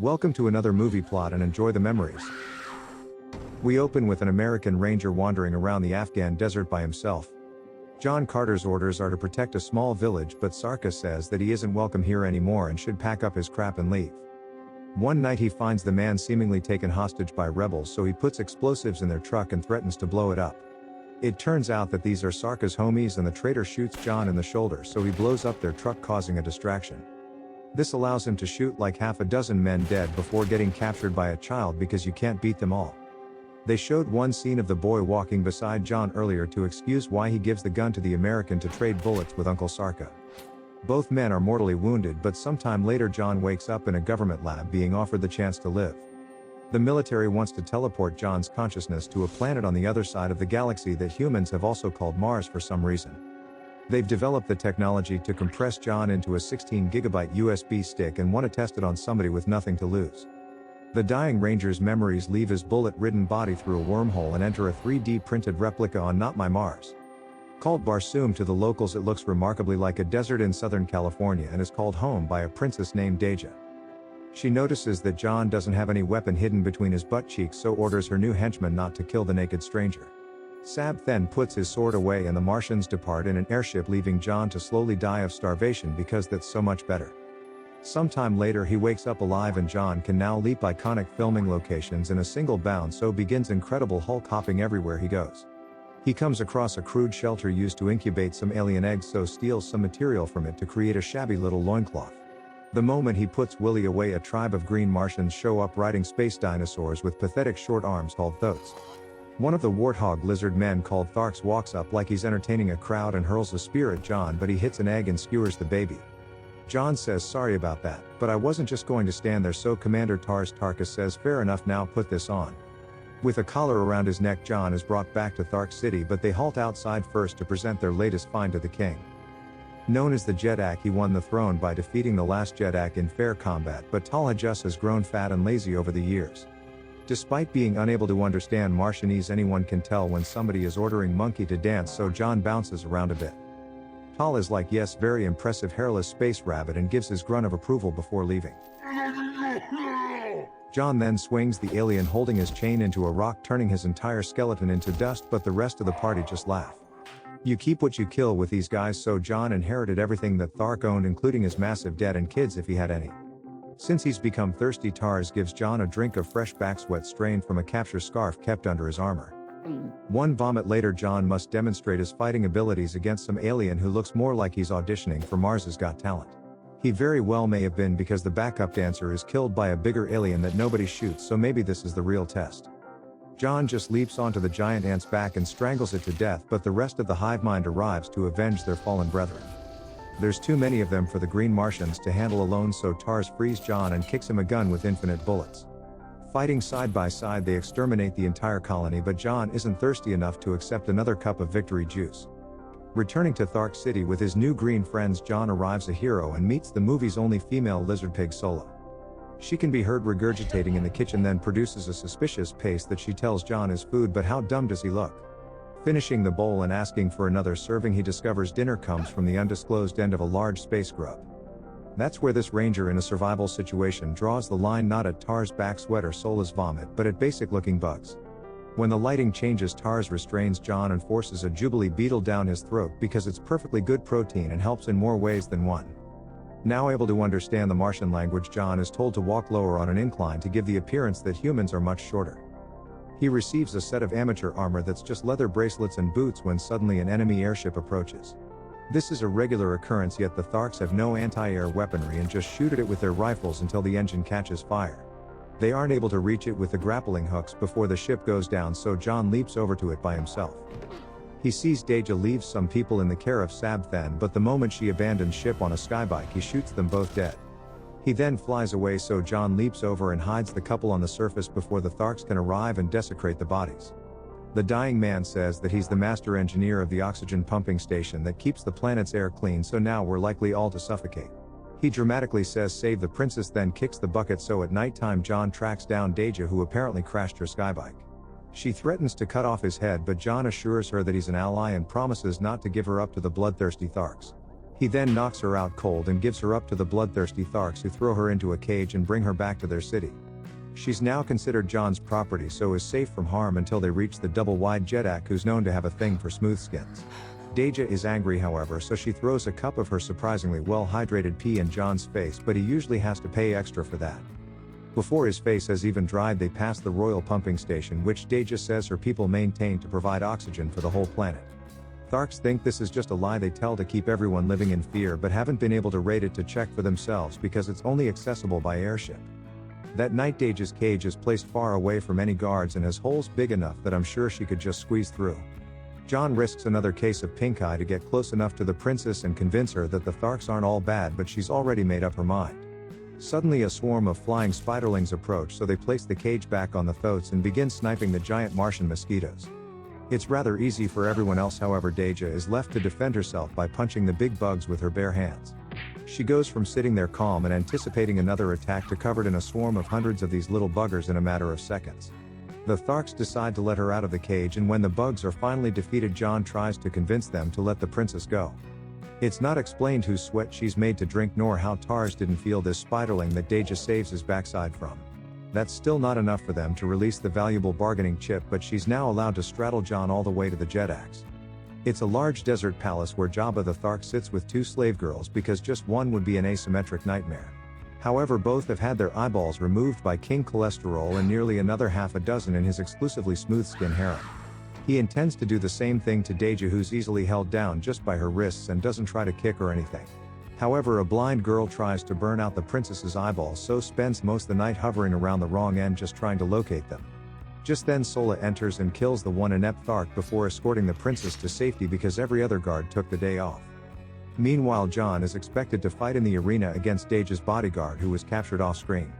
Welcome to another movie plot and enjoy the memories. We open with an American ranger wandering around the Afghan desert by himself. John Carter's orders are to protect a small village, but Sarka says that he isn't welcome here anymore and should pack up his crap and leave. One night he finds the man seemingly taken hostage by rebels, so he puts explosives in their truck and threatens to blow it up. It turns out that these are Sarka's homies and the traitor shoots John in the shoulder, so he blows up their truck, causing a distraction. This allows him to shoot like half a dozen men dead before getting captured by a child because you can't beat them all. They showed one scene of the boy walking beside John earlier to excuse why he gives the gun to the American to trade bullets with Uncle Sarka. Both men are mortally wounded, but sometime later John wakes up in a government lab being offered the chance to live. The military wants to teleport John's consciousness to a planet on the other side of the galaxy that humans have also called Mars for some reason. They've developed the technology to compress John into a 16 gigabyte USB stick and want to test it on somebody with nothing to lose. The dying ranger's memories leave his bullet-ridden body through a wormhole and enter a 3D printed replica on Not My Mars. Called Barsoom to the locals, it looks remarkably like a desert in Southern California and is called home by a princess named Dejah. She notices that John doesn't have any weapon hidden between his butt cheeks, so orders her new henchman not to kill the naked stranger. Sab then puts his sword away and the Martians depart in an airship, leaving John to slowly die of starvation because that's so much better. Sometime later he wakes up alive and John can now leap iconic filming locations in a single bound, so begins incredible Hulk hopping everywhere he goes. He comes across a crude shelter used to incubate some alien eggs, so steals some material from it to create a shabby little loincloth. The moment he puts Willie away, a tribe of green Martians show up riding space dinosaurs with pathetic short arms called thoats. One of the warthog lizard men called Tarkas walks up like he's entertaining a crowd and hurls a spear at John, but he hits an egg and skewers the baby. John says sorry about that, but I wasn't just going to stand there, so Commander Tarkas says fair enough, now put this on. With a collar around his neck, John is brought back to Thark City, but they halt outside first to present their latest find to the king. Known as the Jedak, he won the throne by defeating the last Jedak in fair combat, but Hajus has grown fat and lazy over the years. Despite being unable to understand Martianese, anyone can tell when somebody is ordering Monkey to dance, so John bounces around a bit. Tal is like, yes, very impressive hairless space rabbit, and gives his grunt of approval before leaving. John then swings the alien holding his chain into a rock, turning his entire skeleton into dust, but the rest of the party just laugh. You keep what you kill with these guys, so John inherited everything that Thark owned, including his massive debt and kids if he had any. Since he's become thirsty, Tarkas gives John a drink of fresh back sweat strained from a capture scarf kept under his armor. One vomit later, John must demonstrate his fighting abilities against some alien who looks more like he's auditioning for Mars's Got Talent. He very well may have been, because the backup dancer is killed by a bigger alien that nobody shoots, so maybe this is the real test. John just leaps onto the giant ant's back and strangles it to death, but the rest of the hive mind arrives to avenge their fallen brethren. There's too many of them for the green Martians to handle alone, so Tarkas frees John and kicks him a gun with infinite bullets. Fighting side by side, they exterminate the entire colony, but John isn't thirsty enough to accept another cup of victory juice. Returning to Thark City with his new green friends, John arrives a hero and meets the movie's only female lizard pig, Sola. She can be heard regurgitating in the kitchen, then produces a suspicious paste that she tells John is food, but how dumb does he look? Finishing the bowl and asking for another serving, he discovers dinner comes from the undisclosed end of a large space grub. That's where this ranger in a survival situation draws the line, not at Tar's back sweat or Sola's vomit, but at basic looking bugs. When the lighting changes, Tarkas restrains John and forces a jubilee beetle down his throat because it's perfectly good protein and helps in more ways than one. Now able to understand the Martian language, John is told to walk lower on an incline to give the appearance that humans are much shorter. He receives a set of amateur armor that's just leather bracelets and boots when suddenly an enemy airship approaches. This is a regular occurrence, yet the Tharks have no anti-air weaponry and just shoot at it with their rifles until the engine catches fire. They aren't able to reach it with the grappling hooks before the ship goes down, so John leaps over to it by himself. He sees Dejah leaves some people in the care of Sabthan, but the moment she abandons ship on a skybike, he shoots them both dead. He then flies away, so John leaps over and hides the couple on the surface before the Tharks can arrive and desecrate the bodies. The dying man says that he's the master engineer of the oxygen pumping station that keeps the planet's air clean, so now we're likely all to suffocate. He dramatically says save the princess, then kicks the bucket, so at nighttime John tracks down Dejah, who apparently crashed her skybike. She threatens to cut off his head, but John assures her that he's an ally and promises not to give her up to the bloodthirsty Tharks. He then knocks her out cold and gives her up to the bloodthirsty Tarkas, who throw her into a cage and bring her back to their city. She's now considered Jon's property, so is safe from harm until they reach the double-wide Dejah, who's known to have a thing for smooth skins. Dejah is angry, however, so she throws a cup of her surprisingly well-hydrated pee in Jon's face, but he usually has to pay extra for that. Before his face has even dried, they pass the royal pumping station, which Dejah says her people maintain to provide oxygen for the whole planet. Tarkas think this is just a lie they tell to keep everyone living in fear, but haven't been able to raid it to check for themselves because it's only accessible by airship. That night, Dejah's cage is placed far away from any guards and has holes big enough that I'm sure she could just squeeze through. Jon risks another case of pink eye to get close enough to the princess and convince her that the Tarkas aren't all bad, but she's already made up her mind. Suddenly a swarm of flying spiderlings approach, so they place the cage back on the thoats and begin sniping the giant Martian mosquitoes. It's rather easy for everyone else, however. Dejah is left to defend herself by punching the big bugs with her bare hands. She goes from sitting there calm and anticipating another attack to covered in a swarm of hundreds of these little buggers in a matter of seconds. The Tarkas decide to let her out of the cage, and when the bugs are finally defeated, Jon tries to convince them to let the princess go. It's not explained whose sweat she's made to drink nor how Tarkas didn't feel this spiderling that Dejah saves his backside from. That's still not enough for them to release the valuable bargaining chip, but she's now allowed to straddle Jon all the way to the Dejah. It's a large desert palace where Jabba the Tarkas sits with two slave girls, because just one would be an asymmetric nightmare. However, both have had their eyeballs removed by King Cholesterol and nearly another half a dozen in his exclusively smooth-skin harem. He intends to do the same thing to Dejah, who's easily held down just by her wrists and doesn't try to kick or anything. However, a blind girl tries to burn out the princess's eyeballs, so spends most of the night hovering around the wrong end just trying to locate them. Just then Sola enters and kills the one inept Tarkas before escorting the princess to safety because every other guard took the day off. Meanwhile, Jon is expected to fight in the arena against Dejah's bodyguard, who was captured off-screen.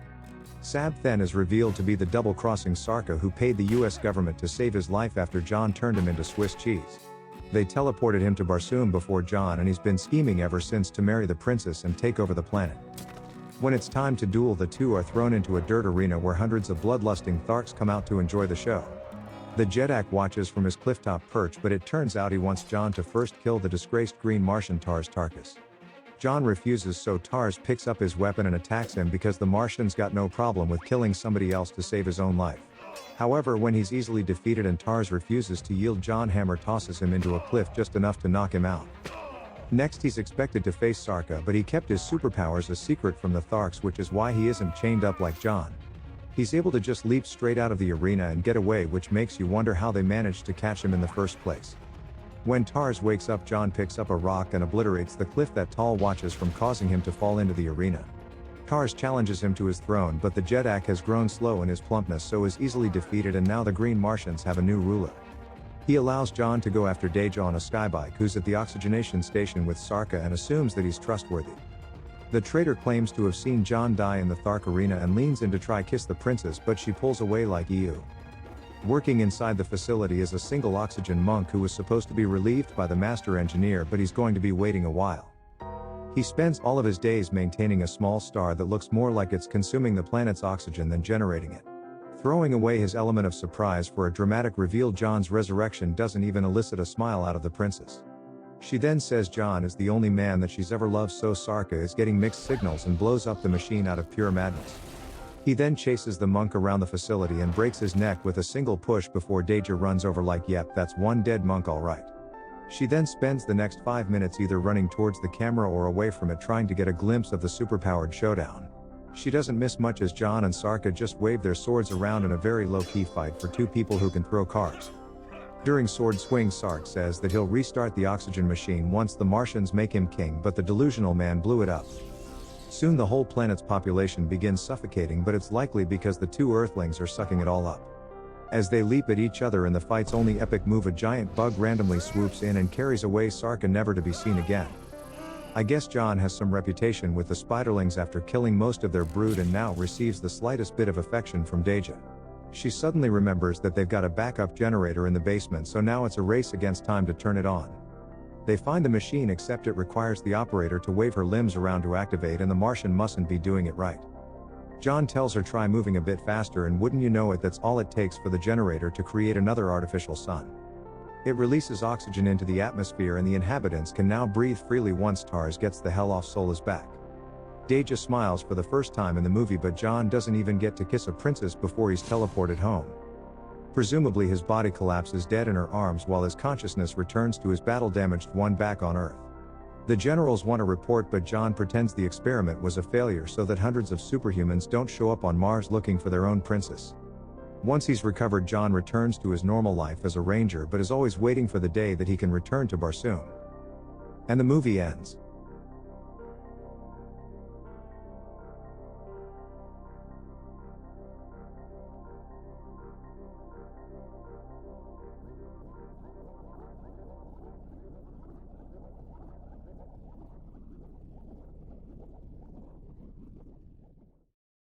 Sabàto is revealed to be the double-crossing Sarka who paid the US government to save his life after Jon turned him into Swiss cheese. They teleported him to Barsoom before Jon, and he's been scheming ever since to marry the princess and take over the planet. When it's time to duel, the two are thrown into a dirt arena where hundreds of bloodlusting Tarkas come out to enjoy the show. The Dejah watches from his clifftop perch, but it turns out he wants Jon to first kill the disgraced green Martian Tarkas. Jon refuses, so Tarkas picks up his weapon and attacks him because the Martian's got no problem with killing somebody else to save his own life. However, when he's easily defeated and Tarkas refuses to yield, Jon hammer tosses him into a cliff just enough to knock him out. Next, he's expected to face Sarka, but he kept his superpowers a secret from the Tarkas, which is why he isn't chained up like Jon. He's able to just leap straight out of the arena and get away, which makes you wonder how they managed to catch him in the first place. When Tarkas wakes up, Jon picks up a rock and obliterates the cliff that Tal watches from, causing him to fall into the arena. Tarkas challenges him to his throne, but the Dejah has grown slow in his plumpness, so is easily defeated, and now the Green Martians have a new ruler. He allows Jon to go after Dejah on a skybike, who's at the oxygenation station with Sarka, and assumes that he's trustworthy. The traitor claims to have seen Jon die in the Tarkas arena and leans in to try kiss the princess, but she pulls away like ew. Working inside the facility is a single oxygen monk who was supposed to be relieved by the master engineer, but he's going to be waiting a while. He spends all of his days maintaining a small star that looks more like it's consuming the planet's oxygen than generating it. Throwing away his element of surprise for a dramatic reveal, Jon's resurrection doesn't even elicit a smile out of the princess. She then says Jon is the only man that she's ever loved, so Sarka is getting mixed signals and blows up the machine out of pure madness. He then chases the monk around the facility and breaks his neck with a single push before Dejah runs over like, "Yep, that's one dead monk alright." She then spends the next 5 minutes either running towards the camera or away from it, trying to get a glimpse of the superpowered showdown. She doesn't miss much as Jon and Sarka just wave their swords around in a very low-key fight for two people who can throw cars. During sword swing, Sark says that he'll restart the oxygen machine once the Martians make him king, but the delusional man blew it up. Soon the whole planet's population begins suffocating, but it's likely because the two Earthlings are sucking it all up. As they leap at each other in the fight's only epic move, a giant bug randomly swoops in and carries away Sarka, never to be seen again. I guess Jon has some reputation with the Spiderlings after killing most of their brood, and now receives the slightest bit of affection from Dejah. She suddenly remembers that they've got a backup generator in the basement, so now it's a race against time to turn it on. They find the machine, except it requires the operator to wave her limbs around to activate, and the Martian mustn't be doing it right. Jon tells her try moving a bit faster, and wouldn't you know it, that's all it takes for the generator to create another artificial sun. It releases oxygen into the atmosphere and the inhabitants can now breathe freely once Tars gets the hell off Sola's back. Dejah smiles for the first time in the movie, but John doesn't even get to kiss a princess before he's teleported home. Presumably his body collapses dead in her arms while his consciousness returns to his battle-damaged one back on Earth. The generals want a report, but John pretends the experiment was a failure so that hundreds of superhumans don't show up on Mars looking for their own princess. Once he's recovered, John returns to his normal life as a ranger, but is always waiting for the day that he can return to Barsoom. And the movie ends.